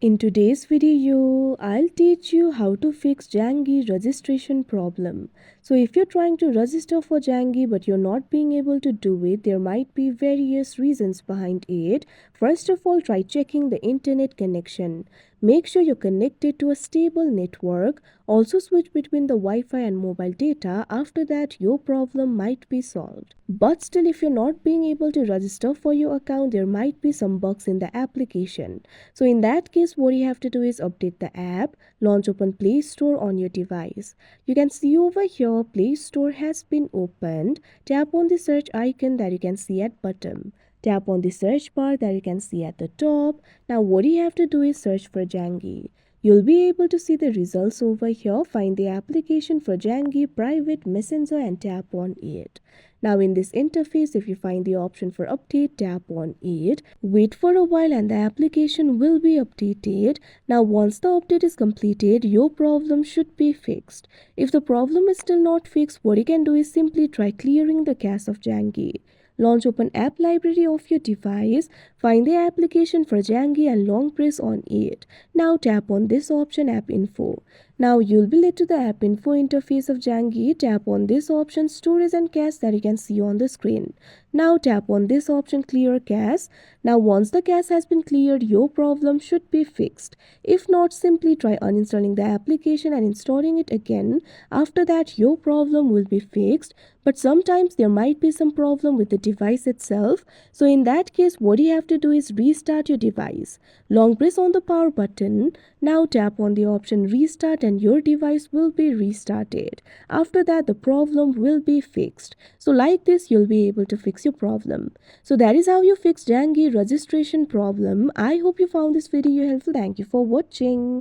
In today's video, I'll teach you how to fix Zangi registration problem. So if you're trying to register for Zangi but you're not being able to do it, there might be various reasons behind it. First of all, try checking the internet connection. Make sure you're connected to a stable network. Also switch between the Wi-Fi and mobile data. After that, your problem might be solved. But still, if you're not being able to register for your account, there might be some bugs in the application. So in that case, what you have to do is update the app, launch open Play Store on your device. You can see over here Play Store has been opened. Tap on the search icon that you can see at bottom. Tap on the search bar that you can see at the top. Now what you have to do is search for Zangi. You'll be able to see the results over here. Find the application for Zangi Private Messenger and tap on it. Now in this interface, if you find the option for update, tap on it. Wait for a while and the application will be updated. Now once the update is completed, your problem should be fixed. If the problem is still not fixed, what you can do is simply try clearing the cache of Zangi. Launch open app library of your device, find the application for Zangi and long press on it. Now tap on this option app info. Now you'll be led to the app info interface of Zangi. Tap on this option storage and cache that you can see on the screen. Now tap on this option clear cache. Now once the cache has been cleared, your problem should be fixed. If not, simply try uninstalling the application and installing it again. After that, your problem will be fixed. But sometimes there might be some problem with the device itself. So in that case, what you have to do is restart your device. Long press on the power button. Now tap on the option restart and your device will be restarted. After that, the problem will be fixed. So like this, you'll be able to fix your problem. So that is how you fix Zangi registration problem. I hope you found this video helpful. Thank you for watching.